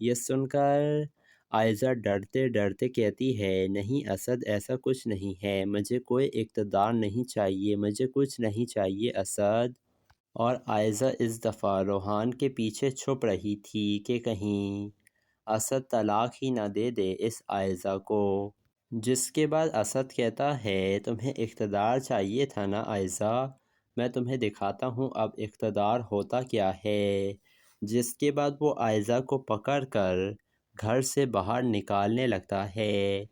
یہ سن کر عائزہ ڈرتے ڈرتے کہتی ہے، نہیں اسد، ایسا کچھ نہیں ہے، مجھے کوئی اقتدار نہیں چاہیے، مجھے کچھ نہیں چاہیے اسد۔ اور عائزہ اس دفعہ روحان کے پیچھے چھپ رہی تھی کہ کہیں اسد طلاق ہی نہ دے دے اس عائزہ کو۔ جس کے بعد اسد کہتا ہے، تمہیں اقتدار چاہیے تھا نا عائزہ، میں تمہیں دکھاتا ہوں اب اقتدار ہوتا کیا ہے۔ جس کے بعد وہ عائزہ کو پکڑ کر گھر سے باہر نکالنے لگتا ہے۔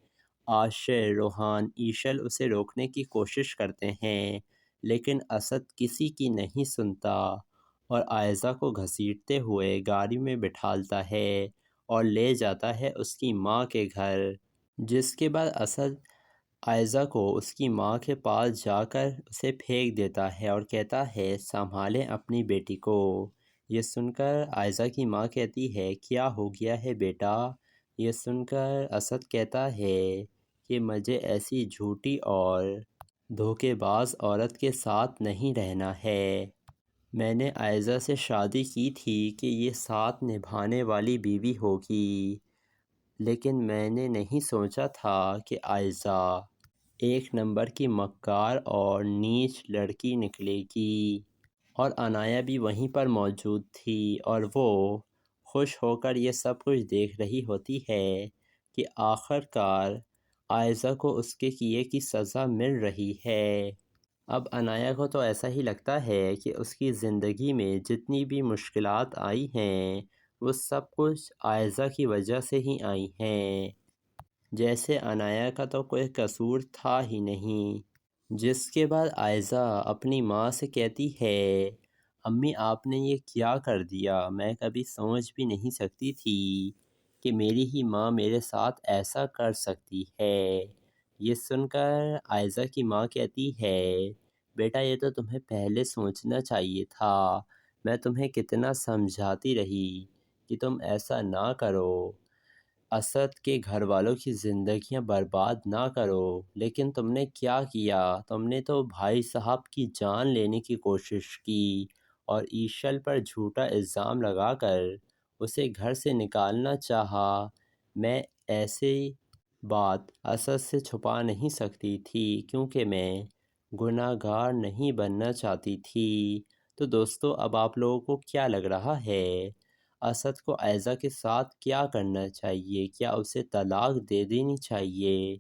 عاشر، روحان، ایشل اسے روکنے کی کوشش کرتے ہیں، لیکن اسد کسی کی نہیں سنتا اور عائزہ کو گھسیٹتے ہوئے گاڑی میں بٹھالتا ہے اور لے جاتا ہے اس کی ماں کے گھر۔ جس کے بعد اسد عائزہ کو اس کی ماں کے پاس جا کر اسے پھینک دیتا ہے اور کہتا ہے، سنبھالیں اپنی بیٹی کو۔ یہ سن کر عائزہ کی ماں کہتی ہے، کیا ہو گیا ہے بیٹا؟ یہ سن کر اسد کہتا ہے کہ مجھے ایسی جھوٹی اور دھوکے باز عورت کے ساتھ نہیں رہنا ہے۔ میں نے عائزہ سے شادی کی تھی کہ یہ ساتھ نبھانے والی بیوی ہوگی، لیکن میں نے نہیں سوچا تھا کہ عائزہ ایک نمبر کی مکار اور نیچ لڑکی نکلے گی۔ اور عنایہ بھی وہیں پر موجود تھی اور وہ خوش ہو کر یہ سب کچھ دیکھ رہی ہوتی ہے کہ آخر کار عائزہ کو اس کے کیے کی سزا مل رہی ہے۔ اب عنایہ کو تو ایسا ہی لگتا ہے کہ اس کی زندگی میں جتنی بھی مشکلات آئی ہیں وہ سب کچھ عائزہ کی وجہ سے ہی آئی ہیں، جیسے عنایہ کا تو کوئی قصور تھا ہی نہیں۔ جس کے بعد عائزہ اپنی ماں سے کہتی ہے، امی آپ نے یہ کیا کر دیا؟ میں کبھی سمجھ بھی نہیں سکتی تھی کہ میری ہی ماں میرے ساتھ ایسا کر سکتی ہے۔ یہ سن کر عائزہ کی ماں کہتی ہے، بیٹا یہ تو تمہیں پہلے سوچنا چاہیے تھا، میں تمہیں کتنا سمجھاتی رہی کہ تم ایسا نہ کرو، اسد کے گھر والوں کی زندگیاں برباد نہ کرو، لیکن تم نے کیا کیا؟ تم نے تو بھائی صاحب کی جان لینے کی کوشش کی اور ایشل پر جھوٹا الزام لگا کر اسے گھر سے نکالنا چاہا۔ میں ایسی بات اسد سے چھپا نہیں سکتی تھی کیونکہ میں گناہ گار نہیں بننا چاہتی تھی۔ تو دوستو اب آپ لوگوں کو کیا لگ رہا ہے؟ اسد کو عائزہ کے ساتھ کیا کرنا چاہیے؟ کیا اسے طلاق دے دینی چاہیے؟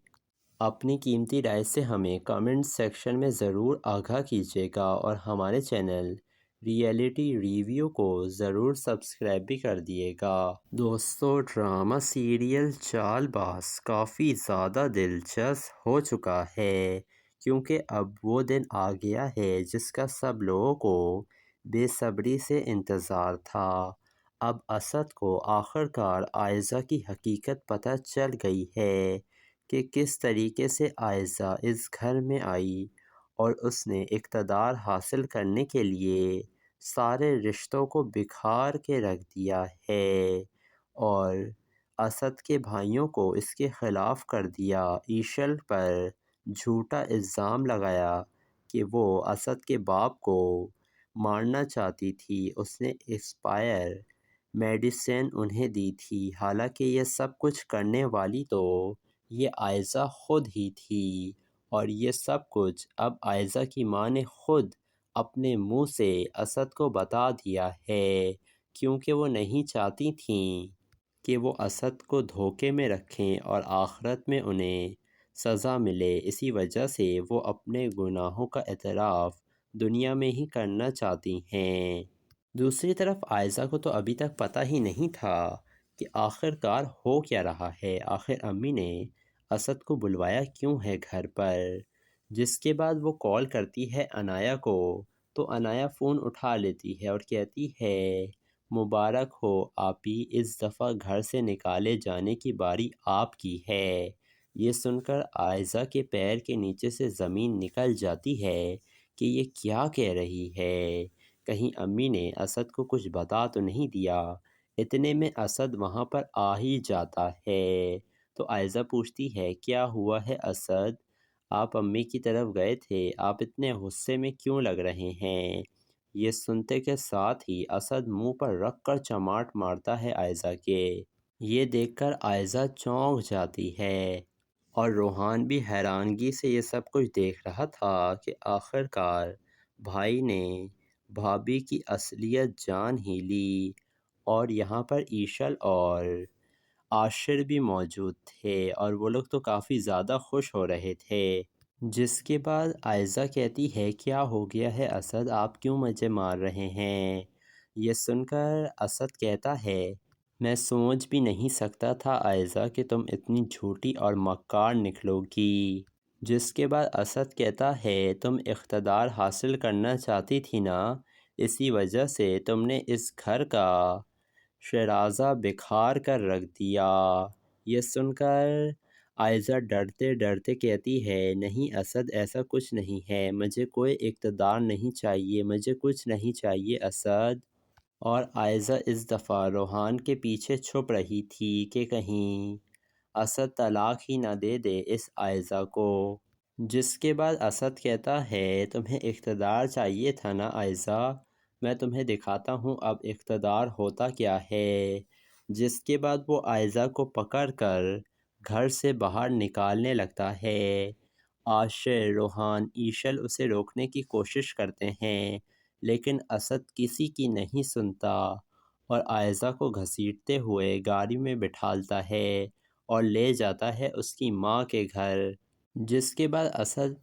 اپنی قیمتی رائے سے ہمیں کامنٹ سیکشن میں ضرور آگاہ کیجیے گا اور ہمارے چینل ریئلٹی ریویو کو ضرور سبسکرائب بھی کر دیے گا۔ دوستو ڈرامہ سیریل چال باز کافی زیادہ دلچسپ ہو چکا ہے، کیونکہ اب وہ دن آ گیا ہے جس کا سب لوگوں کو بے صبری سے انتظار تھا۔ اب اسد کو آخر کار عائزہ کی حقیقت پتہ چل گئی ہے کہ کس طریقے سے عائزہ اس گھر میں آئی اور اس نے اقتدار حاصل کرنے کے لیے سارے رشتوں کو بکھار کے رکھ دیا ہے اور اسد کے بھائیوں کو اس کے خلاف کر دیا۔ ایشل پر جھوٹا الزام لگایا کہ وہ اسد کے باپ کو مارنا چاہتی تھی، اس نے ایکسپائر میڈیسن انہیں دی تھی، حالانکہ یہ سب کچھ کرنے والی تو یہ عائزہ خود ہی تھی۔ اور یہ سب کچھ اب عائزہ کی ماں نے خود اپنے منہ سے اسد کو بتا دیا ہے، کیونکہ وہ نہیں چاہتی تھیں کہ وہ اسد کو دھوکے میں رکھیں اور آخرت میں انہیں سزا ملے۔ اسی وجہ سے وہ اپنے گناہوں کا اعتراف دنیا میں ہی کرنا چاہتی ہیں۔ دوسری طرف عائزہ کو تو ابھی تک پتہ ہی نہیں تھا کہ آخر کار ہو کیا رہا ہے، آخر امی نے اسد کو بلوایا کیوں ہے گھر پر۔ جس کے بعد وہ کال کرتی ہے عنایہ کو، تو عنایہ فون اٹھا لیتی ہے اور کہتی ہے، مبارک ہو آپی، اس دفعہ گھر سے نکالے جانے کی باری آپ کی ہے۔ یہ سن کر عائزہ کے پیر کے نیچے سے زمین نکل جاتی ہے کہ یہ کیا کہہ رہی ہے، کہیں امی نے اسد کو کچھ بتا تو نہیں دیا۔ اتنے میں اسد وہاں پر آ ہی جاتا ہے، تو عائزہ پوچھتی ہے، کیا ہوا ہے اسد؟ آپ امی کی طرف گئے تھے، آپ اتنے غصے میں کیوں لگ رہے ہیں؟ یہ سنتے کے ساتھ ہی اسد منہ پر رکھ کر چماٹ مارتا ہے عائزہ کے۔ یہ دیکھ کر عائزہ چونک جاتی ہے اور روحان بھی حیرانگی سے یہ سب کچھ دیکھ رہا تھا کہ آخر کار بھائی نے بھابھی کی اصلیت جان ہی لی۔ اور یہاں پر ایشل اور عاشر بھی موجود تھے اور وہ لوگ تو کافی زیادہ خوش ہو رہے تھے، جس کے بعد عائزہ کہتی ہے کیا ہو گیا ہے اسد، آپ کیوں مجھے مار رہے ہیں؟ یہ سن کر اسد کہتا ہے میں سوچ بھی نہیں سکتا تھا عائزہ کہ تم اتنی جھوٹی اور مکار نکلو گی۔ جس کے بعد اسد کہتا ہے تم اقتدار حاصل کرنا چاہتی تھی نا، اسی وجہ سے تم نے اس گھر کا شیرازہ بکھار کر رکھ دیا۔ یہ سن کر عائزہ ڈرتے ڈرتے کہتی ہے نہیں اسد، ایسا کچھ نہیں ہے، مجھے کوئی اقتدار نہیں چاہیے، مجھے کچھ نہیں چاہیے اسد۔ اور عائزہ اس دفعہ روحان کے پیچھے چھپ رہی تھی کہ کہیں اسد طلاق ہی نہ دے دے اس عائزہ کو۔ جس کے بعد اسد کہتا ہے تمہیں اقتدار چاہیے تھا نا عائزہ، میں تمہیں دکھاتا ہوں اب اقتدار ہوتا کیا ہے۔ جس کے بعد وہ عائزہ کو پکڑ کر گھر سے باہر نکالنے لگتا ہے۔ عاشر، روحان، ایشل اسے روکنے کی کوشش کرتے ہیں لیکن اسد کسی کی نہیں سنتا اور عائزہ کو گھسیٹتے ہوئے گاڑی میں بٹھالتا ہے اور لے جاتا ہے اس کی ماں کے گھر۔ جس کے بعد اسد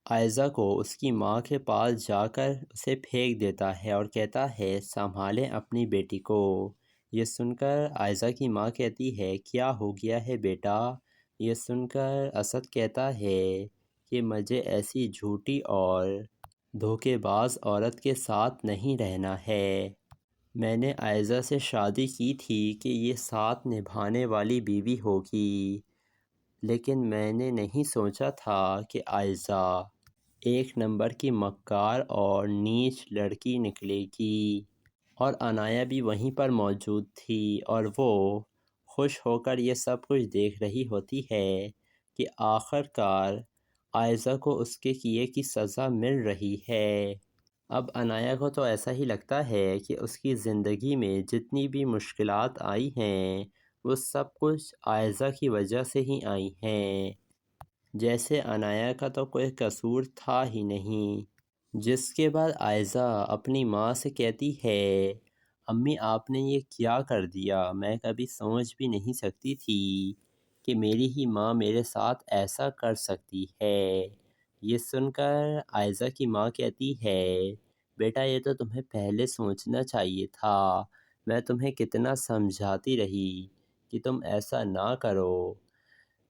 عائزہ کو اس کی ماں کے پاس جا کر اسے پھینک دیتا ہے اور کہتا ہے سنبھالیں اپنی بیٹی کو۔ یہ سن کر عائزہ کی ماں کہتی ہے کیا ہو گیا ہے بیٹا؟ یہ سن کر اسد کہتا ہے کہ مجھے ایسی جھوٹی اور دھوکے باز عورت کے ساتھ نہیں رہنا ہے۔ میں نے عائزہ سے شادی کی تھی کہ یہ ساتھ نبھانے والی بیوی ہوگی، لیکن میں نے نہیں سوچا تھا کہ عائزہ ایک نمبر کی مکار اور نیچ لڑکی نکلے گی۔ اور عنایہ بھی وہیں پر موجود تھی اور وہ خوش ہو کر یہ سب کچھ دیکھ رہی ہوتی ہے کہ آخر کار عائزہ کو اس کے کیے کی سزا مل رہی ہے۔ اب عنایہ کو تو ایسا ہی لگتا ہے کہ اس کی زندگی میں جتنی بھی مشکلات آئی ہیں وہ سب کچھ عائزہ کی وجہ سے ہی آئی ہیں، جیسے عنایہ کا تو کوئی قصور تھا ہی نہیں۔ جس کے بعد عائزہ اپنی ماں سے کہتی ہے امی آپ نے یہ کیا کر دیا، میں کبھی سمجھ بھی نہیں سکتی تھی کہ میری ہی ماں میرے ساتھ ایسا کر سکتی ہے۔ یہ سن کر عائزہ کی ماں کہتی ہے بیٹا یہ تو تمہیں پہلے سوچنا چاہیے تھا، میں تمہیں کتنا سمجھاتی رہی کہ تم ایسا نہ کرو،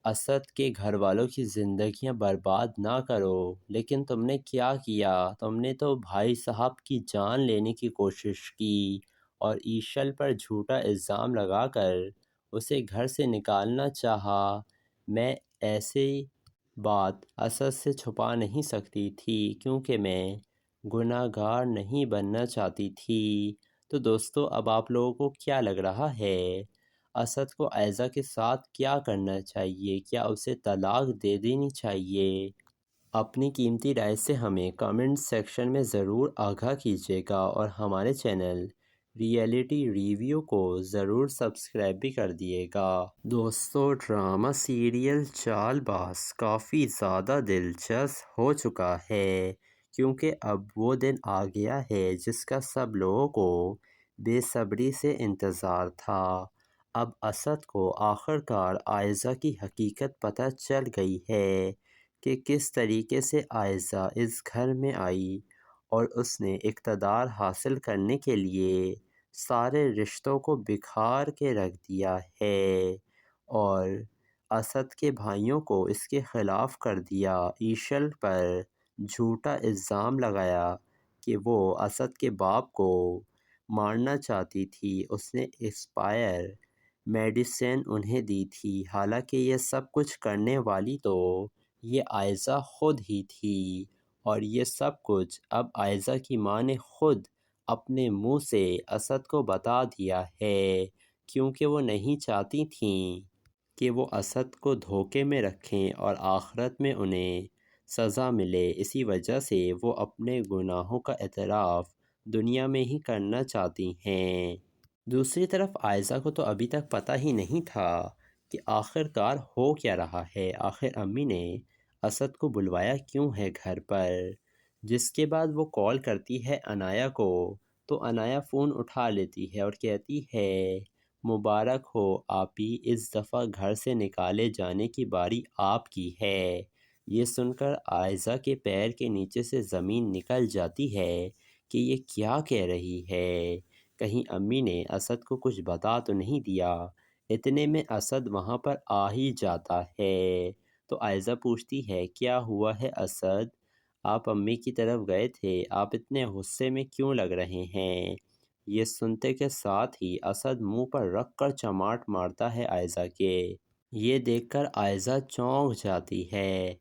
اسد کے گھر والوں کی زندگیاں برباد نہ کرو، لیکن تم نے کیا کیا؟ تم نے تو بھائی صاحب کی جان لینے کی کوشش کی اور ایشل پر جھوٹا الزام لگا کر اسے گھر سے نکالنا چاہا۔ میں ایسی بات اسد سے چھپا نہیں سکتی تھی کیونکہ میں گناہ گار نہیں بننا چاہتی تھی۔ تو دوستو اب آپ لوگوں کو کیا لگ رہا ہے اسد کو عائزہ کے ساتھ کیا کرنا چاہیے؟ کیا اسے طلاق دے دینی چاہیے؟ اپنی قیمتی رائے سے ہمیں کامنٹ سیکشن میں ضرور آگاہ کیجیے گا اور ہمارے چینل ریئلٹی ریویو کو ضرور سبسکرائب بھی کر دیے گا۔ دوستو ڈرامہ سیریل چال باز کافی زیادہ دلچسپ ہو چکا ہے کیونکہ اب وہ دن آ گیا ہے جس کا سب لوگوں کو بے صبری سے انتظار تھا۔ اب اسد کو آخر کار عائزہ کی حقیقت پتہ چل گئی ہے کہ کس طریقے سے عائزہ اس گھر میں آئی اور اس نے اقتدار حاصل کرنے کے لیے سارے رشتوں کو بکھار کے رکھ دیا ہے اور اسد کے بھائیوں کو اس کے خلاف کر دیا۔ ایشل پر جھوٹا الزام لگایا کہ وہ اسد کے باپ کو مارنا چاہتی تھی، اس نے ایکسپائر میڈیسن انہیں دی تھی، حالانکہ یہ سب کچھ کرنے والی تو یہ عائزہ خود ہی تھی اور یہ سب کچھ اب عائزہ کی ماں نے خود اپنے منہ سے اسد کو بتا دیا ہے کیونکہ وہ نہیں چاہتی تھیں کہ وہ اسد کو دھوکے میں رکھیں اور آخرت میں انہیں سزا ملے، اسی وجہ سے وہ اپنے گناہوں کا اعتراف دنیا میں ہی کرنا چاہتی ہیں۔ دوسری طرف عائزہ کو تو ابھی تک پتہ ہی نہیں تھا کہ آخر کار ہو کیا رہا ہے، آخر امی نے اسد کو بلوایا کیوں ہے گھر پر۔ جس کے بعد وہ کال کرتی ہے عنایا کو، تو عنایا فون اٹھا لیتی ہے اور کہتی ہے مبارک ہو آپی، اس دفعہ گھر سے نکالے جانے کی باری آپ کی ہے۔ یہ سن کر عائزہ کے پیر کے نیچے سے زمین نکل جاتی ہے کہ یہ کیا کہہ رہی ہے، کہیں امی نے اسد کو کچھ بتا تو نہیں دیا۔ اتنے میں اسد وہاں پر آ ہی جاتا ہے، تو عائزہ پوچھتی ہے کیا ہوا ہے اسد، آپ امی کی طرف گئے تھے، آپ اتنے غصے میں کیوں لگ رہے ہیں؟ یہ سنتے کے ساتھ ہی اسد منہ پر رکھ کر چماٹ مارتا ہے عائزہ کے۔ یہ دیکھ کر عائزہ چونک جاتی ہے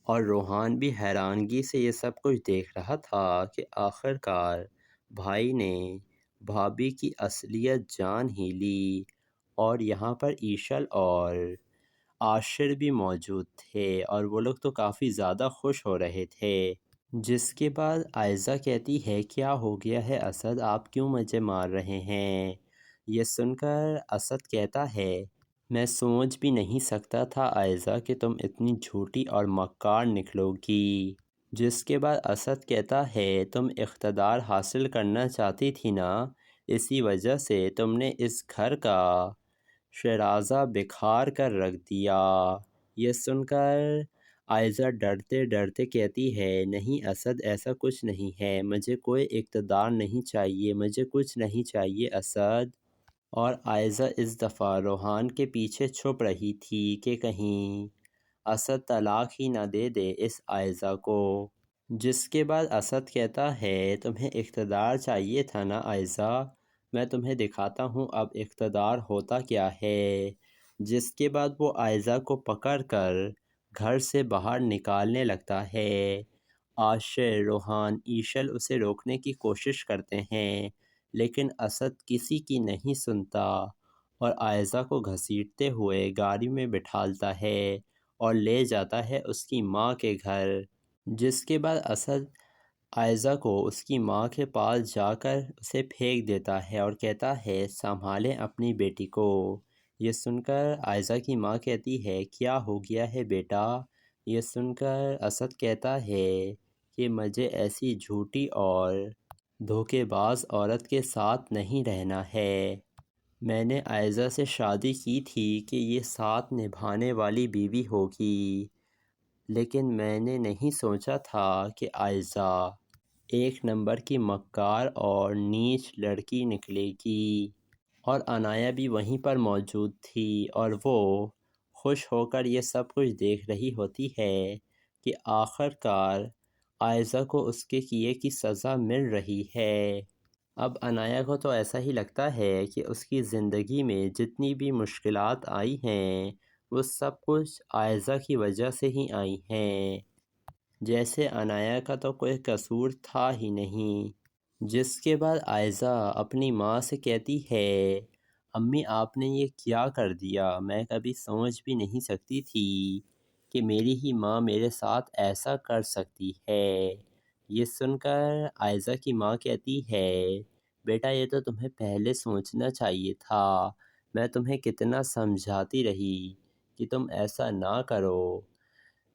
اور روحان بھی حیرانگی سے یہ سب کچھ دیکھ رہا تھا کہ آخر کار بھائی نے بھابھی کی اصلیت جان ہی لی۔ اور یہاں پر ایشل اور عاشر بھی موجود تھے اور وہ لوگ تو کافی زیادہ خوش ہو رہے تھے۔ جس کے بعد عائزہ کہتی ہے کیا ہو گیا ہے اسد، آپ کیوں مجھے مار رہے ہیں؟ یہ سن کر اسد کہتا ہے میں سوچ بھی نہیں سکتا تھا عائزہ کہ تم اتنی جھوٹی اور مکار نکلو گی۔ جس کے بعد اسد کہتا ہے تم اقتدار حاصل کرنا چاہتی تھی نا، اسی وجہ سے تم نے اس گھر کا شیرازہ بکھار کر رکھ دیا۔ یہ سن کر عائزہ ڈرتے ڈرتے کہتی ہے نہیں اسد، ایسا کچھ نہیں ہے، مجھے کوئی اقتدار نہیں چاہیے، مجھے کچھ نہیں چاہیے اسد۔ اور عائزہ اس دفعہ روحان کے پیچھے چھپ رہی تھی کہ کہیں اسد طلاق ہی نہ دے دے اس عائزہ کو۔ جس کے بعد اسد کہتا ہے تمہیں اقتدار چاہیے تھا نا عائزہ، میں تمہیں دکھاتا ہوں اب اقتدار ہوتا کیا ہے۔ جس کے بعد وہ عائزہ کو پکڑ کر گھر سے باہر نکالنے لگتا ہے۔ عاشر، روحان، ایشل اسے روکنے کی کوشش کرتے ہیں لیکن اسد کسی کی نہیں سنتا اور عائزہ کو گھسیٹتے ہوئے گاڑی میں بٹھالتا ہے اور لے جاتا ہے اس کی ماں کے گھر۔ جس کے بعد اسد عائزہ کو اس کی ماں کے پاس جا کر اسے پھینک دیتا ہے اور کہتا ہے سنبھالیں اپنی بیٹی کو۔ یہ سن کر عائزہ کی ماں کہتی ہے کیا ہو گیا ہے بیٹا؟ یہ سن کر اسد کہتا ہے کہ مجھے ایسی جھوٹی اور دھوکے باز عورت کے ساتھ نہیں رہنا ہے۔ میں نے عائزہ سے شادی کی تھی کہ یہ ساتھ نبھانے والی بیوی ہوگی، لیکن میں نے نہیں سوچا تھا کہ عائزہ ایک نمبر کی مکار اور نیچ لڑکی نکلے گی۔ اور عنایا بھی وہیں پر موجود تھی اور وہ خوش ہو کر یہ سب کچھ دیکھ رہی ہوتی ہے کہ آخر کار عائزہ کو اس کے کیے کی سزا مل رہی ہے۔ اب عنایا کو تو ایسا ہی لگتا ہے کہ اس کی زندگی میں جتنی بھی مشکلات آئی ہیں وہ سب کچھ عائزہ کی وجہ سے ہی آئی ہیں، جیسے عنایا کا تو کوئی قصور تھا ہی نہیں۔ جس کے بعد عائزہ اپنی ماں سے کہتی ہے امی آپ نے یہ کیا کر دیا، میں کبھی سمجھ بھی نہیں سکتی تھی کہ میری ہی ماں میرے ساتھ ایسا کر سکتی ہے۔ یہ سن کر عائزہ کی ماں کہتی ہے بیٹا یہ تو تمہیں پہلے سوچنا چاہیے تھا، میں تمہیں کتنا سمجھاتی رہی کہ تم ایسا نہ کرو،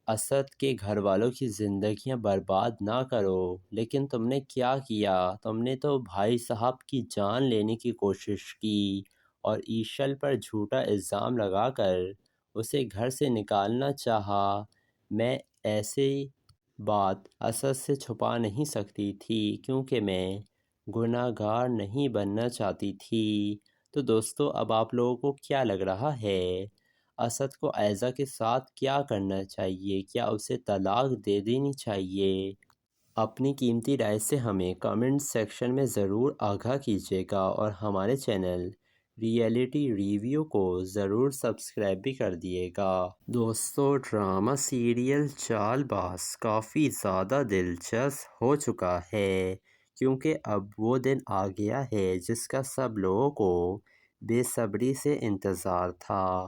اسد کے گھر والوں کی زندگیاں برباد نہ کرو، لیکن تم نے کیا کیا، تم نے تو بھائی صاحب کی جان لینے کی کوشش کی اور ایشل پر جھوٹا الزام لگا کر اسے گھر سے نکالنا چاہا۔ میں ایسی بات اسد سے چھپا نہیں سکتی تھی کیونکہ میں گناہ گار نہیں بننا چاہتی تھی۔ تو دوستو اب آپ لوگوں کو کیا لگ رہا ہے اسد کو عائزہ کے ساتھ کیا کرنا چاہیے؟ کیا اسے طلاق دے دینی چاہیے؟ اپنی قیمتی رائے سے ہمیں کامنٹ سیکشن میں ضرور آگاہ کیجیے گا اور ہمارے چینل ریئلٹی ریویو کو ضرور سبسکرائب بھی کر دیے گا۔ دوستو ڈرامہ سیریل چال باز کافی زیادہ دلچسپ ہو چکا ہے کیونکہ اب وہ دن آ گیا ہے جس کا سب لوگوں کو بے صبری سے انتظار تھا۔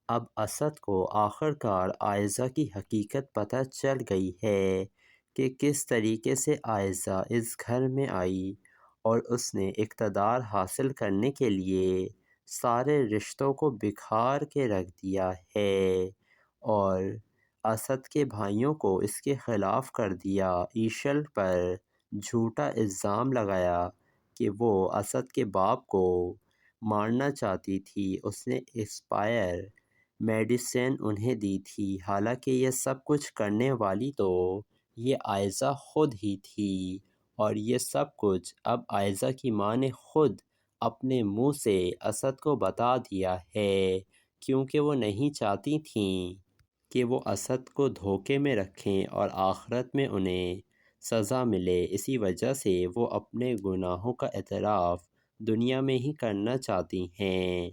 اب اسد کو آخر کار عائزہ کی حقیقت پتہ چل گئی ہے کہ کس طریقے سے عائزہ اس گھر میں آئی اور اس نے اقتدار حاصل کرنے کے لیے سارے رشتوں کو بکھار کے رکھ دیا ہے اور اسد کے بھائیوں کو اس کے خلاف کر دیا۔ ایشل پر جھوٹا الزام لگایا کہ وہ اسد کے باپ کو مارنا چاہتی تھی، اس نے ایکسپائر میڈیسن انہیں دی تھی، حالانکہ یہ سب کچھ کرنے والی تو یہ عائزہ خود ہی تھی، اور یہ سب کچھ اب عائزہ کی ماں نے خود اپنے منہ سے اسد کو بتا دیا ہے، کیونکہ وہ نہیں چاہتی تھیں کہ وہ اسد کو دھوکے میں رکھیں اور آخرت میں انہیں سزا ملے۔ اسی وجہ سے وہ اپنے گناہوں کا اعتراف دنیا میں ہی کرنا چاہتی ہیں۔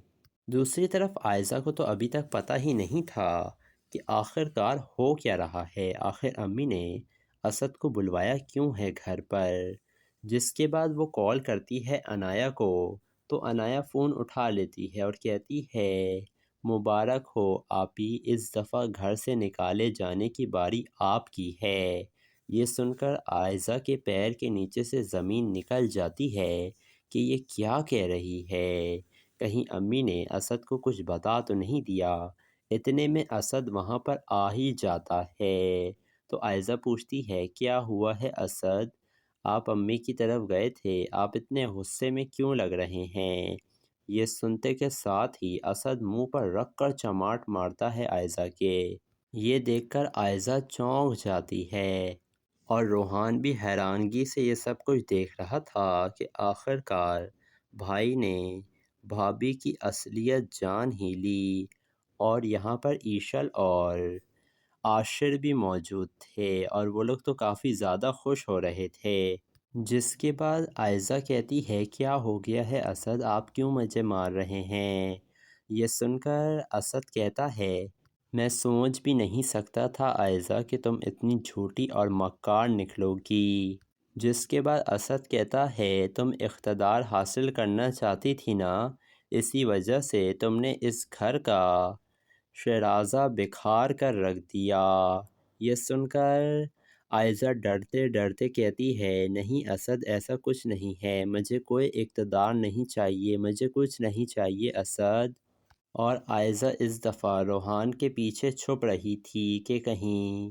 دوسری طرف عائزہ کو تو ابھی تک پتہ ہی نہیں تھا کہ آخر کار ہو کیا رہا ہے، آخر امی نے اسد کو بلوایا کیوں ہے گھر پر۔ جس کے بعد وہ کال کرتی ہے عنایہ کو، تو عنایہ فون اٹھا لیتی ہے اور کہتی ہے مبارک ہو آپی، اس دفعہ گھر سے نکالے جانے کی باری آپ کی ہے۔ یہ سن کر عائزہ کے پیر کے نیچے سے زمین نکل جاتی ہے کہ یہ کیا کہہ رہی ہے، کہیں امی نے اسد کو کچھ بتا تو نہیں دیا۔ اتنے میں اسد وہاں پر آ ہی جاتا ہے، تو عائزہ پوچھتی ہے کیا ہوا ہے اسد، آپ امی کی طرف گئے تھے، آپ اتنے غصے میں کیوں لگ رہے ہیں؟ یہ سنتے کے ساتھ ہی اسد منہ پر رکھ کر چماٹ مارتا ہے عائزہ کے۔ یہ دیکھ کر عائزہ چونک جاتی ہے اور روحان بھی حیرانگی سے یہ سب کچھ دیکھ رہا تھا کہ آخر کار بھائی نے بھابھی کی اصلیت جان ہی لی۔ اور یہاں پر ایشل اور عاشر بھی موجود تھے اور وہ لوگ تو کافی زیادہ خوش ہو رہے تھے۔ جس کے بعد عائزہ کہتی ہے کیا ہو گیا ہے اسد، آپ کیوں مجھے مار رہے ہیں؟ یہ سن کر اسد کہتا ہے میں سوچ بھی نہیں سکتا تھا عائزہ کہ تم اتنی جھوٹی اور مکار نکلو گی۔ جس کے بعد اسد کہتا ہے تم اقتدار حاصل کرنا چاہتی تھی نا، اسی وجہ سے تم نے اس گھر کا شیرازہ بکھار کر رکھ دیا۔ یہ سن کر عائزہ ڈرتے ڈرتے کہتی ہے نہیں اسد، ایسا کچھ نہیں ہے، مجھے کوئی اقتدار نہیں چاہیے، مجھے کچھ نہیں چاہیے اسد۔ اور عائزہ اس دفعہ روحان کے پیچھے چھپ رہی تھی کہ کہیں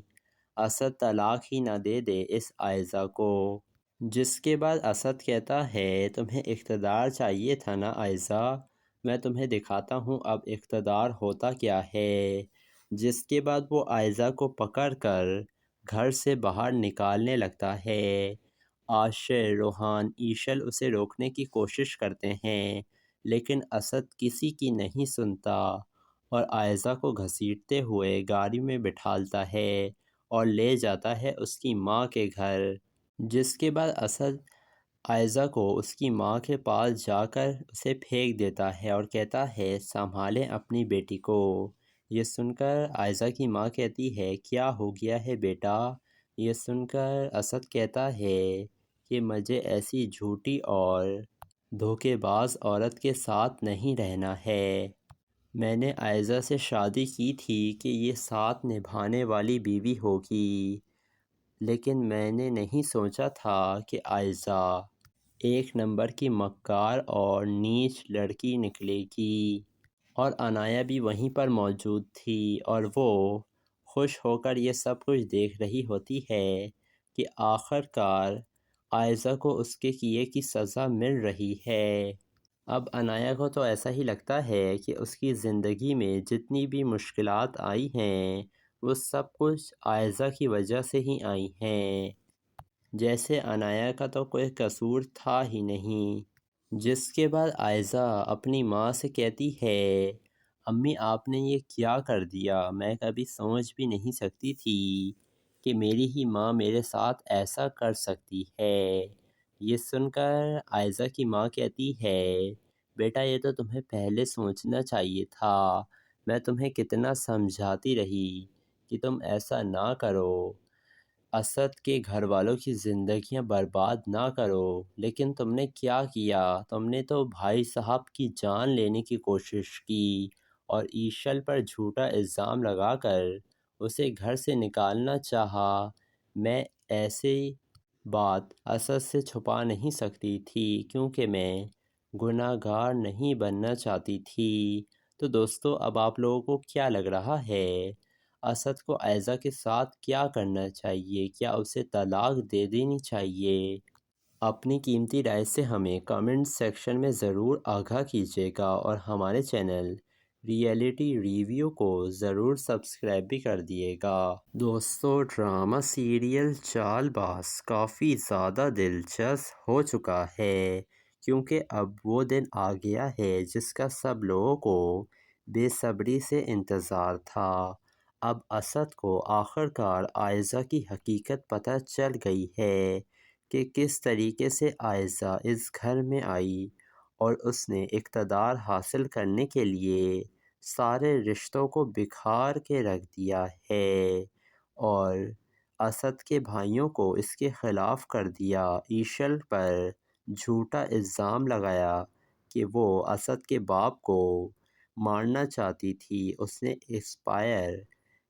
اسد طلاق ہی نہ دے دے اس عائزہ کو۔ جس کے بعد اسد کہتا ہے تمہیں اقتدار چاہیے تھا نا عائزہ، میں تمہیں دکھاتا ہوں اب اقتدار ہوتا کیا ہے۔ جس کے بعد وہ عائزہ کو پکڑ کر گھر سے باہر نکالنے لگتا ہے۔ عاشر، روحان، ایشل اسے روکنے کی کوشش کرتے ہیں، لیکن اسد کسی کی نہیں سنتا اور عائزہ کو گھسیٹتے ہوئے گاڑی میں بٹھالتا ہے اور لے جاتا ہے اس کی ماں کے گھر۔ جس کے بعد اسد عائزہ کو اس کی ماں کے پاس جا کر اسے پھینک دیتا ہے اور کہتا ہے سنبھالیں اپنی بیٹی کو۔ یہ سن کر عائزہ کی ماں کہتی ہے کیا ہو گیا ہے بیٹا؟ یہ سن کر اسد کہتا ہے کہ مجھے ایسی جھوٹی اور دھوکے باز عورت کے ساتھ نہیں رہنا ہے۔ میں نے عائزہ سے شادی کی تھی کہ یہ ساتھ نبھانے والی بیوی ہوگی، لیکن میں نے نہیں سوچا تھا کہ عائزہ ایک نمبر کی مکار اور نیچ لڑکی نکلے گی۔ اور عنایہ بھی وہیں پر موجود تھی اور وہ خوش ہو کر یہ سب کچھ دیکھ رہی ہوتی ہے کہ آخر کار عائزہ کو اس کے کیے کی سزا مل رہی ہے۔ اب عنایہ کو تو ایسا ہی لگتا ہے کہ اس کی زندگی میں جتنی بھی مشکلات آئی ہیں وہ سب کچھ عائزہ کی وجہ سے ہی آئی ہیں، جیسے عنایہ کا تو کوئی قصور تھا ہی نہیں۔ جس کے بعد عائزہ اپنی ماں سے کہتی ہے امی آپ نے یہ کیا کر دیا، میں کبھی سوچ بھی نہیں سکتی تھی کہ میری ہی ماں میرے ساتھ ایسا کر سکتی ہے۔ یہ سن کر عائزہ کی ماں کہتی ہے بیٹا یہ تو تمہیں پہلے سوچنا چاہیے تھا، میں تمہیں کتنا سمجھاتی رہی کہ تم ایسا نہ کرو، اسد کے گھر والوں کی زندگیاں برباد نہ کرو، لیکن تم نے کیا کیا، تم نے تو بھائی صاحب کی جان لینے کی کوشش کی اور ایشل پر جھوٹا الزام لگا کر اسے گھر سے نکالنا چاہا۔ میں ایسے بات اسد سے چھپا نہیں سکتی تھی کیونکہ میں گناہ گار نہیں بننا چاہتی تھی۔ تو دوستو اب آپ لوگوں کو کیا لگ رہا ہے؟ اسد کو عائزہ کے ساتھ کیا کرنا چاہیے؟ کیا اسے طلاق دے دینی چاہیے؟ اپنی قیمتی رائے سے ہمیں کامنٹ سیکشن میں ضرور آگاہ کیجیے گا اور ہمارے چینل ریئلٹی ریویو کو ضرور سبسکرائب بھی کر دیے گا۔ دوستو ڈرامہ سیریل چال باز کافی زیادہ دلچسپ ہو چکا ہے کیونکہ اب وہ دن آ گیا ہے جس کا سب لوگوں کو بے صبری سے انتظار تھا۔ اب اسد کو آخر کار عائزہ کی حقیقت پتہ چل گئی ہے کہ کس طریقے سے عائزہ اس گھر میں آئی اور اس نے اقتدار حاصل کرنے کے لیے سارے رشتوں کو بکھار کے رکھ دیا ہے اور اسد کے بھائیوں کو اس کے خلاف کر دیا۔ ایشل پر جھوٹا الزام لگایا کہ وہ اسد کے باپ کو مارنا چاہتی تھی، اس نے ایکسپائر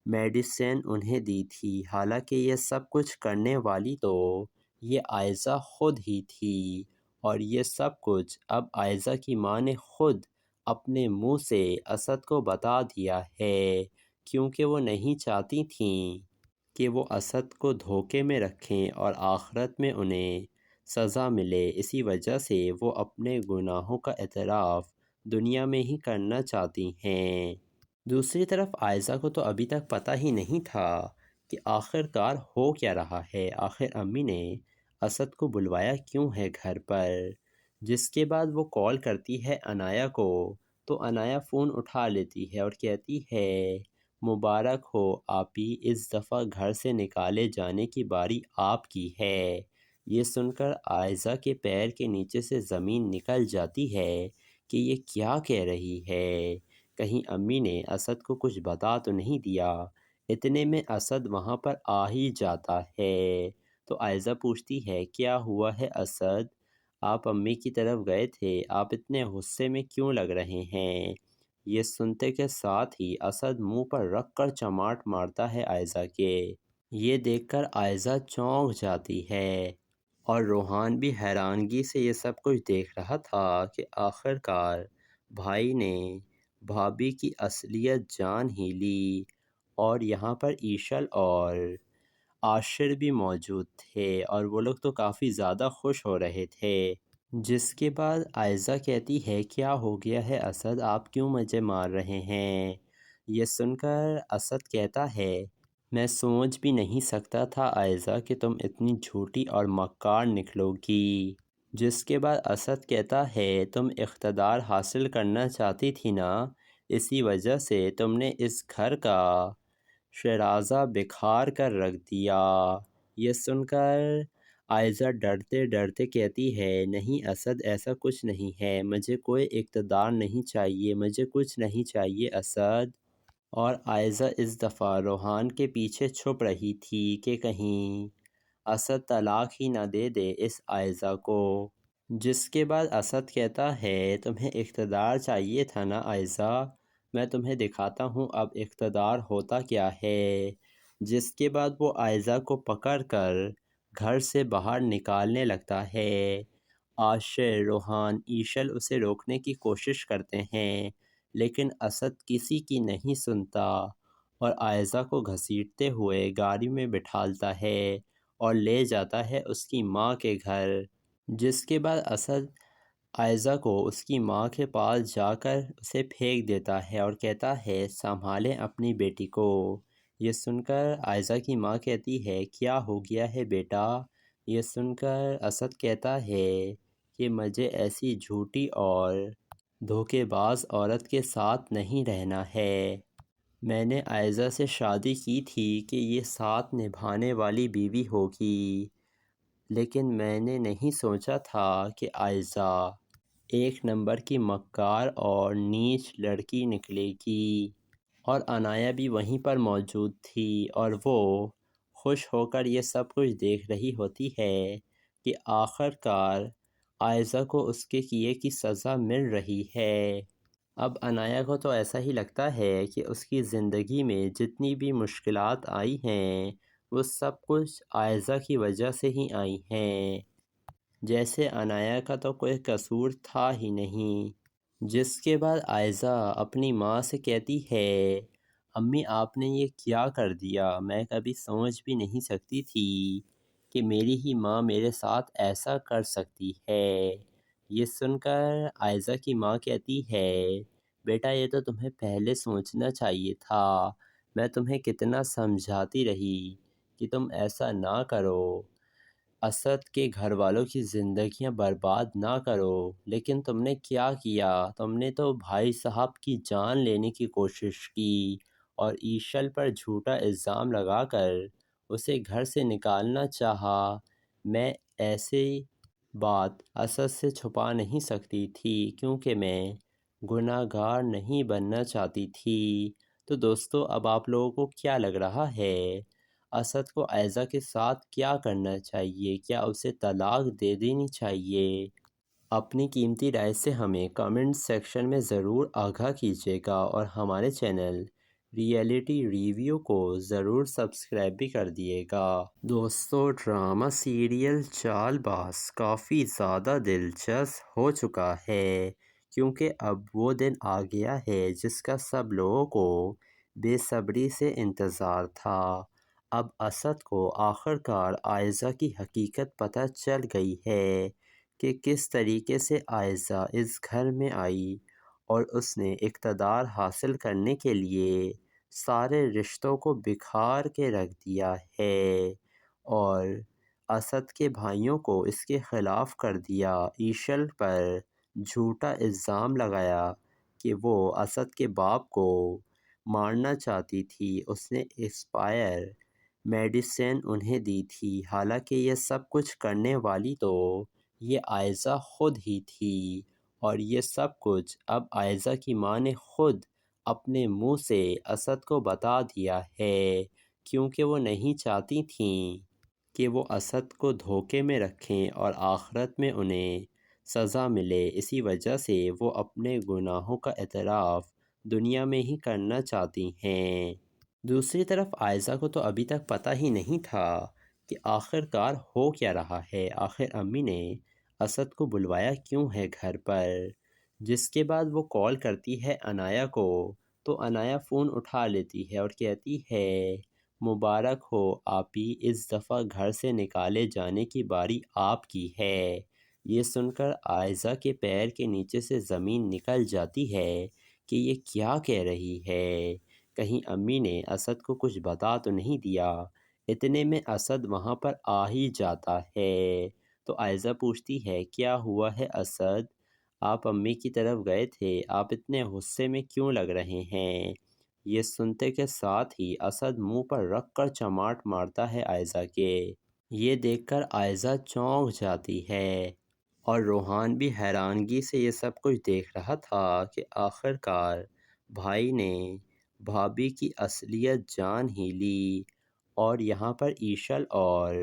میڈیسن انہیں دی تھی، حالانکہ یہ سب کچھ کرنے والی تو یہ عائزہ خود ہی تھی اور یہ سب کچھ اب عائزہ کی ماں نے خود اپنے منہ سے اسد کو بتا دیا ہے کیونکہ وہ نہیں چاہتی تھیں کہ وہ اسد کو دھوکے میں رکھیں اور آخرت میں انہیں سزا ملے، اسی وجہ سے وہ اپنے گناہوں کا اعتراف دنیا میں ہی کرنا چاہتی ہیں۔ دوسری طرف عائزہ کو تو ابھی تک پتہ ہی نہیں تھا کہ آخر کار ہو کیا رہا ہے، آخر امی نے اسد کو بلوایا کیوں ہے گھر پر۔ جس کے بعد وہ کال کرتی ہے عنایہ کو تو عنایہ فون اٹھا لیتی ہے اور کہتی ہے مبارک ہو آپی، اس دفعہ گھر سے نکالے جانے کی باری آپ کی ہے۔ یہ سن کر عائزہ کے پیر کے نیچے سے زمین نکل جاتی ہے کہ یہ کیا کہہ رہی ہے، کہیں امی نے اسد کو کچھ بتا تو نہیں دیا۔ اتنے میں اسد وہاں پر آ ہی جاتا ہے تو عائزہ پوچھتی ہے کیا ہوا ہے اسد، آپ امی کی طرف گئے تھے، آپ اتنے غصے میں کیوں لگ رہے ہیں؟ یہ سنتے کے ساتھ ہی اسد منہ پر رکھ کر چماٹ مارتا ہے عائزہ کے۔ یہ دیکھ کر عائزہ چونک جاتی ہے اور روحان بھی حیرانگی سے یہ سب کچھ دیکھ رہا تھا کہ آخر کار بھائی نے بھابھی کی اصلیت جان ہی لی۔ اور یہاں پر ایشل اور عاشر بھی موجود تھے اور وہ لوگ تو کافی زیادہ خوش ہو رہے تھے۔ جس کے بعد عائزہ کہتی ہے کیا ہو گیا ہے اسد، آپ کیوں مجھے مار رہے ہیں؟ یہ سن کر اسد کہتا ہے میں سوچ بھی نہیں سکتا تھا عائزہ کہ تم اتنی جھوٹی اور مکار نکلو گی۔ جس کے بعد اسد کہتا ہے تم اقتدار حاصل کرنا چاہتی تھی نا، اسی وجہ سے تم نے اس گھر کا شیرازہ بکھار کر رکھ دیا۔ یہ سن کر عائزہ ڈرتے ڈرتے کہتی ہے نہیں اسد، ایسا کچھ نہیں ہے، مجھے کوئی اقتدار نہیں چاہیے، مجھے کچھ نہیں چاہیے اسد۔ اور عائزہ اس دفعہ روحان کے پیچھے چھپ رہی تھی کہ کہیں اسد طلاق ہی نہ دے دے اس عائزہ کو۔ جس کے بعد اسد کہتا ہے تمہیں اقتدار چاہیے تھا نا عائزہ، میں تمہیں دکھاتا ہوں اب اقتدار ہوتا کیا ہے۔ جس کے بعد وہ عائزہ کو پکڑ کر گھر سے باہر نکالنے لگتا ہے۔ عاشر، روحان، ایشل اسے روکنے کی کوشش کرتے ہیں لیکن اسد کسی کی نہیں سنتا اور عائزہ کو گھسیٹتے ہوئے گاڑی میں بٹھالتا ہے اور لے جاتا ہے اس کی ماں کے گھر۔ جس کے بعد اسد عائزہ کو اس کی ماں کے پاس جا کر اسے پھینک دیتا ہے اور کہتا ہے سنبھالیں اپنی بیٹی کو۔ یہ سن کر عائزہ کی ماں کہتی ہے کیا ہو گیا ہے بیٹا؟ یہ سن کر اسد کہتا ہے کہ مجھے ایسی جھوٹی اور دھوکے باز عورت کے ساتھ نہیں رہنا ہے۔ میں نے عائزہ سے شادی کی تھی کہ یہ ساتھ نبھانے والی بیوی ہوگی، لیکن میں نے نہیں سوچا تھا کہ عائزہ ایک نمبر کی مکار اور نیچ لڑکی نکلے گی۔ اور عنایہ بھی وہیں پر موجود تھی اور وہ خوش ہو کر یہ سب کچھ دیکھ رہی ہوتی ہے کہ آخر کار عائزہ کو اس کے کیے کی سزا مل رہی ہے۔ اب عنایہ کو تو ایسا ہی لگتا ہے کہ اس کی زندگی میں جتنی بھی مشکلات آئی ہیں وہ سب کچھ عائزہ کی وجہ سے ہی آئی ہیں، جیسے عنایا کا تو کوئی قصور تھا ہی نہیں۔ جس کے بعد عائزہ اپنی ماں سے کہتی ہے، امی آپ نے یہ کیا کر دیا، میں کبھی سوچ بھی نہیں سکتی تھی کہ میری ہی ماں میرے ساتھ ایسا کر سکتی ہے۔ یہ سن کر عائزہ کی ماں کہتی ہے، بیٹا یہ تو تمہیں پہلے سوچنا چاہیے تھا، میں تمہیں کتنا سمجھاتی رہی کہ تم ایسا نہ کرو، اسد کے گھر والوں کی زندگیاں برباد نہ کرو، لیکن تم نے کیا کیا، تم نے تو بھائی صاحب کی جان لینے کی کوشش کی اور ایشل پر جھوٹا الزام لگا کر اسے گھر سے نکالنا چاہا۔ میں ایسی بات اسد سے چھپا نہیں سکتی تھی کیونکہ میں گناہ گار نہیں بننا چاہتی تھی۔ تو دوستو اب آپ لوگوں کو کیا لگ رہا ہے، اسد کو عائزہ کے ساتھ کیا کرنا چاہیے؟ کیا اسے طلاق دے دینی چاہیے؟ اپنی قیمتی رائے سے ہمیں کامنٹ سیکشن میں ضرور آگاہ کیجیے گا اور ہمارے چینل ریئلٹی ریویو کو ضرور سبسکرائب بھی کر دیے گا۔ دوستو ڈرامہ سیریل چال باز کافی زیادہ دلچسپ ہو چکا ہے کیونکہ اب وہ دن آ گیا ہے جس کا سب لوگوں کو بے صبری سے انتظار تھا۔ اب اسد کو آخر کار عائزہ کی حقیقت پتہ چل گئی ہے کہ کس طریقے سے عائزہ اس گھر میں آئی اور اس نے اقتدار حاصل کرنے کے لیے سارے رشتوں کو بکھار کے رکھ دیا ہے اور اسد کے بھائیوں کو اس کے خلاف کر دیا۔ ایشل پر جھوٹا الزام لگایا کہ وہ اسد کے باپ کو مارنا چاہتی تھی، اس نے ایکسپائر میڈیسن انہیں دی تھی، حالانکہ یہ سب کچھ کرنے والی تو یہ عائزہ خود ہی تھی اور یہ سب کچھ اب عائزہ کی ماں نے خود اپنے منہ سے اسد کو بتا دیا ہے کیونکہ وہ نہیں چاہتی تھیں کہ وہ اسد کو دھوکے میں رکھیں اور آخرت میں انہیں سزا ملے، اسی وجہ سے وہ اپنے گناہوں کا اعتراف دنیا میں ہی کرنا چاہتی ہیں۔ دوسری طرف عائزہ کو تو ابھی تک پتہ ہی نہیں تھا کہ آخر کار ہو کیا رہا ہے، آخر امی نے اسد کو بلوایا کیوں ہے گھر پر۔ جس کے بعد وہ کال کرتی ہے عنایا کو تو عنایا فون اٹھا لیتی ہے اور کہتی ہے، مبارک ہو آپی، اس دفعہ گھر سے نکالے جانے کی باری آپ کی ہے۔ یہ سن کر عائزہ کے پیر کے نیچے سے زمین نکل جاتی ہے کہ یہ کیا کہہ رہی ہے، کہیں امی نے اسد کو کچھ بتا تو نہیں دیا۔ اتنے میں اسد وہاں پر آ ہی جاتا ہے تو عائزہ پوچھتی ہے، کیا ہوا ہے اسد، آپ امی کی طرف گئے تھے، آپ اتنے غصے میں کیوں لگ رہے ہیں؟ یہ سنتے کے ساتھ ہی اسد منہ پر رکھ کر چماٹ مارتا ہے عائزہ کے۔ یہ دیکھ کر عائزہ چونک جاتی ہے اور روحان بھی حیرانگی سے یہ سب کچھ دیکھ رہا تھا کہ آخر کار بھائی نے بھابھی کی اصلیت جان ہی لی اور یہاں پر ایشل اور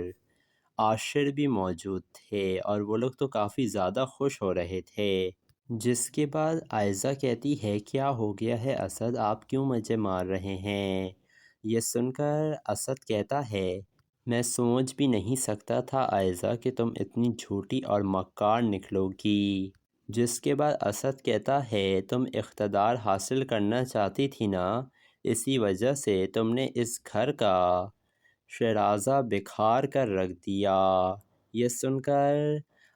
عاشر بھی موجود تھے اور وہ لوگ تو کافی زیادہ خوش ہو رہے تھے۔ جس کے بعد عائزہ کہتی ہے، کیا ہو گیا ہے اسد، آپ کیوں مجھے مار رہے ہیں؟ یہ سن کر اسد کہتا ہے، میں سوچ بھی نہیں سکتا تھا عائزہ کہ تم اتنی جھوٹی اور مکار نکلو گی۔ جس کے بعد اسد کہتا ہے، تم اقتدار حاصل کرنا چاہتی تھی نا، اسی وجہ سے تم نے اس گھر کا شیرازہ بکھار کر رکھ دیا۔ یہ سن کر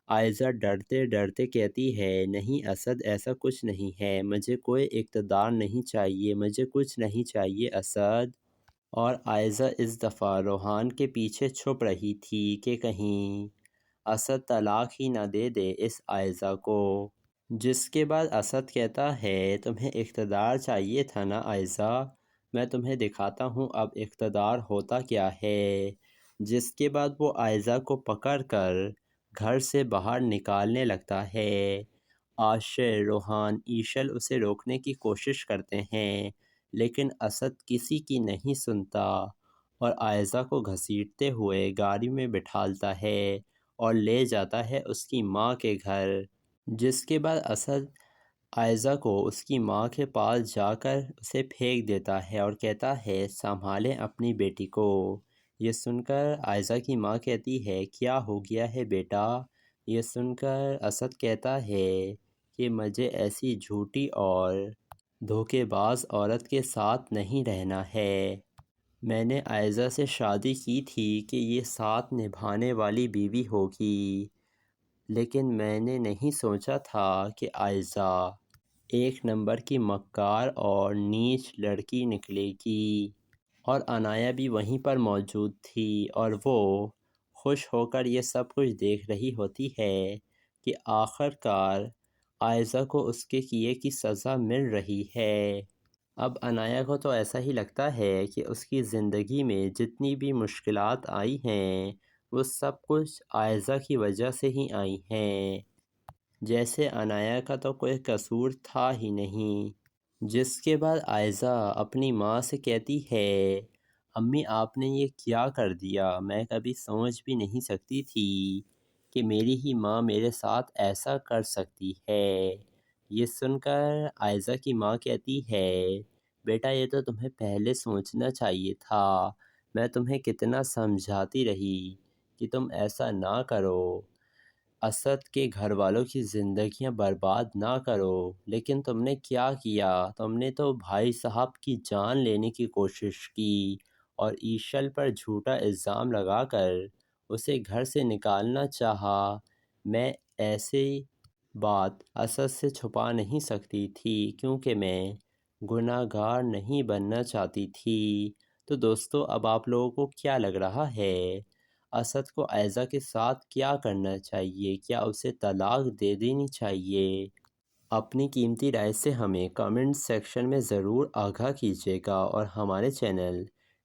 عائزہ ڈرتے ڈرتے کہتی ہے، نہیں اسد ایسا کچھ نہیں ہے، مجھے کوئی اقتدار نہیں چاہیے، مجھے کچھ نہیں چاہیے اسد۔ اور عائزہ اس دفعہ روحان کے پیچھے چھپ رہی تھی کہ کہیں اسد طلاق ہی نہ دے دے اس عائزہ کو۔ جس کے بعد اسد کہتا ہے، تمہیں اقتدار چاہیے تھا نا عائزہ، میں تمہیں دکھاتا ہوں اب اقتدار ہوتا کیا ہے۔ جس کے بعد وہ عائزہ کو پکڑ کر گھر سے باہر نکالنے لگتا ہے۔ عاشر، روحان، ایشل اسے روکنے کی کوشش کرتے ہیں لیکن اسد کسی کی نہیں سنتا اور عائزہ کو گھسیٹتے ہوئے گاڑی میں بٹھالتا ہے اور لے جاتا ہے اس کی ماں کے گھر۔ جس کے بعد اسد عائزہ کو اس کی ماں کے پاس جا کر اسے پھینک دیتا ہے اور کہتا ہے، سنبھالیں اپنی بیٹی کو۔ یہ سن کر عائزہ کی ماں کہتی ہے کیا ہو گیا ہے بیٹا؟ یہ سن کر اسد کہتا ہے کہ مجھے ایسی جھوٹی اور دھوکے باز عورت کے ساتھ نہیں رہنا ہے۔ میں نے عائزہ سے شادی کی تھی کہ یہ ساتھ نبھانے والی بیوی ہوگی، لیکن میں نے نہیں سوچا تھا کہ عائزہ ایک نمبر کی مکار اور نیچ لڑکی نکلے گی۔ اور عنایہ بھی وہیں پر موجود تھی اور وہ خوش ہو کر یہ سب کچھ دیکھ رہی ہوتی ہے کہ آخر کار عائزہ کو اس کے کیے کی سزا مل رہی ہے۔ اب عنایہ کو تو ایسا ہی لگتا ہے کہ اس کی زندگی میں جتنی بھی مشکلات آئی ہیں وہ سب کچھ عائزہ کی وجہ سے ہی آئی ہیں، جیسے عنایہ کا تو کوئی قصور تھا ہی نہیں۔ جس کے بعد عائزہ اپنی ماں سے کہتی ہے امی آپ نے یہ کیا کر دیا، میں کبھی سمجھ بھی نہیں سکتی تھی کہ میری ہی ماں میرے ساتھ ایسا کر سکتی ہے۔ یہ سن کر عائزہ کی ماں کہتی ہے بیٹا یہ تو تمہیں پہلے سوچنا چاہیے تھا، میں تمہیں کتنا سمجھاتی رہی کہ تم ایسا نہ کرو، اسد کے گھر والوں کی زندگیاں برباد نہ کرو، لیکن تم نے کیا کیا؟ تم نے تو بھائی صاحب کی جان لینے کی کوشش کی اور ایشل پر جھوٹا الزام لگا کر اسے گھر سے نکالنا چاہا۔ میں ایسی بات اسد سے چھپا نہیں سکتی تھی کیونکہ میں گناہ گار نہیں بننا چاہتی تھی۔ تو دوستو اب آپ لوگوں کو کیا لگ رہا ہے؟ اسد کو عائزہ کے ساتھ کیا کرنا چاہیے؟ کیا اسے طلاق دے دینی چاہیے؟ اپنی قیمتی رائے سے ہمیں کامنٹ سیکشن میں ضرور آگاہ کیجیے گا اور ہمارے چینل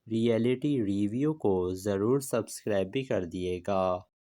ریئلٹی ریویو کو ضرور سبسکرائب بھی کر دیے گا۔